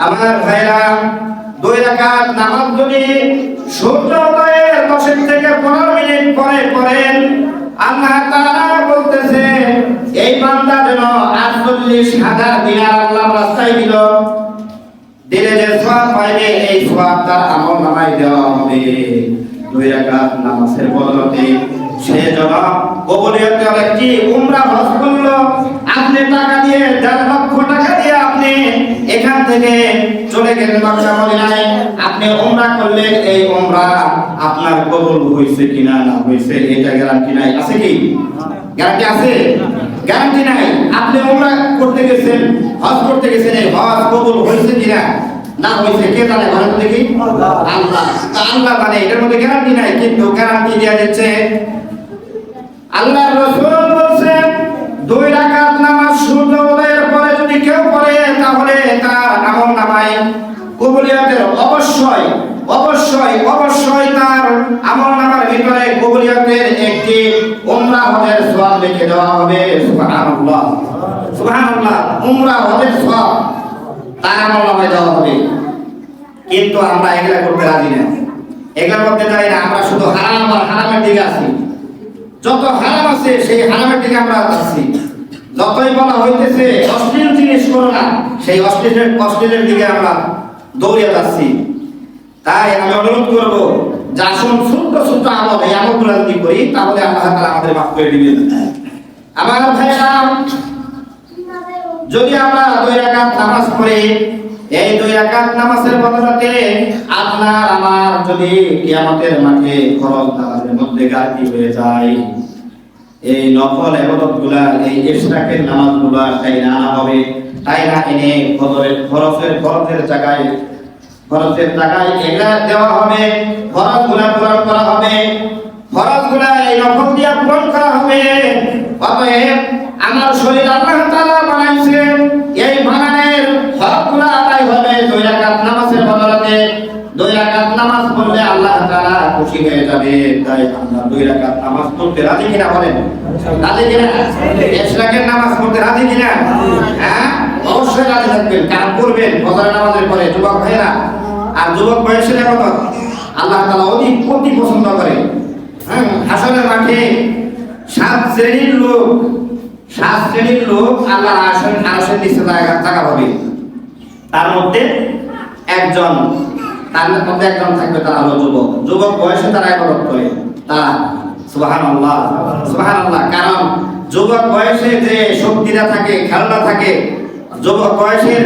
আমার ভাইরা 2 রাকাত নামাজ যদি সূর্যোদয়ের 10 থেকে 15 মিনিট পরে পড়েন, আল্লাহ তাআলা বলতেছে এই বান্দা যেন 48,000 দিনার আল্লাহর রাস্তায় দিল, দিলে যে সওয়াব পাইবে এই সওয়াব তার আমলনামায় দেওয়া হবে। 2 রাকাত নামাজের বদলতে সে যেন কবুলিয়তে একটি উমরা হজ করলো। আপনি টাকা দিয়ে 1.5 লক্ষ টাকা দিয়ে আপনি এখান থেকে চলে গেলেন মক্কা মদিনায়, আপনি উমরা করলেন, এই উমরা আপনার কবুল হয়েছে কিনা না হয়েছে এটা গ্যারান্টি নাই। আছে কি গ্যারান্টি? আছে গ্যারান্টি নাই। আপনি উমরা করতে গেছেন, হজ করতে গেছেন, এই হজ কবুল হয়েছে কিনা না হয়েছে কে জানে? বলেন দেখি। আল্লাহ আল্লাহ জানে, এটার মধ্যে গ্যারান্টি নাই। কিন্তু গ্যারান্টি দেওয়া যাচ্ছে আল্লাহর রাসূল বলেন 2 রাকাত নামাজ সূর্যোদয়ের পরে যদি কেউ পড়ে তাহলে তার আমলনামায় কবুলিয়তের অবশ্যই অবশ্যই অবশ্যই তার আমলনামার ভিতরে কবুলিয়তের একটি উমরা হজের সওয়াব লিখে দেওয়া হবে। সুবহানাল্লাহ সুবহানাল্লাহ। উমরা হজের সওয়াব তার আমলনামায় দেওয়া হবে। কিন্তু আমরা এগুলা করতে রাজি না, এগুলা করতে চাই না। আমরা শুধু হারাম আর হারামের দিকে আছি। যত হারাম আছে সেই হারামের দিকে আমরা যাচ্ছি। যতই বলা হইতেছে অশ্লীল জিনিস করো না, সেই অশ্লীলের দিকে আমরা দৌড়ে যাচ্ছি। তাই আমি অনুরোধ করব যে আসুন ছোট্ট ছোট্ট আমল, এই আমলগুলো যদি করি তাহলে আল্লাহ তাআলা আমাদের মাফ করে দিবেন। আমার ভাইরা, যদি আমরা 2 রাকাত নামাজ পড়ি, এই 2 রাকাত নামাজের বদলে আপনার আমার যদি কিয়ামতের মাঠে ফরজ নামাজের মধ্যে ঘাটতি হয়ে যায়, এই নফল ইবাদতগুলা, এই ইশরাকের নামাজগুলা তাই না হবে, তাই না এনে ফরজের জায়গায় এগুলা দেওয়া হবে, ফরজগুলা পূরণ করা হবে, ফরজগুলা এই নফল দিয়া পূরণ করা হবে। অতএব আমার শরীর আল্লাহ তাআলা বানাইছেন, এই বানানের হকগুলা আদায় হবে 2 রাকাত নামাজের বদলে। 2 রাকাত নামাজ পড়লে আল্লাহ তাআলা খুশি হয়ে যাবে। তাই আমরা 2 রাকাত নামাজ পড়তে রাজি কিনা? বলেন রাজি কিনা? ইশরাকের নামাজ পড়তে রাজি কিনা? হ্যাঁ, অবশ্যই রাজি থাকবেন। কারণ করবেন ফজরের নামাজের পরে যুবক ভাইরা। আর যুবক বয়সের ইবাদত আল্লাহ তাআলা অতি পছন্দ করে। হাসরের মাঠে 7 শ্রেণীর লোক আল্লাহর আরশের নিচে জায়গা পাবে। তার মধ্যে একজন থাকবে, তারা হলো যুবক বয়সে তারা ইবাদত করে। তারা সুবহানাল্লাহ সুবহানাল্লাহ। কারণ যুবক বয়সে যে শক্তিটা থাকে, খেলনা থাকে, যুবক বয়সের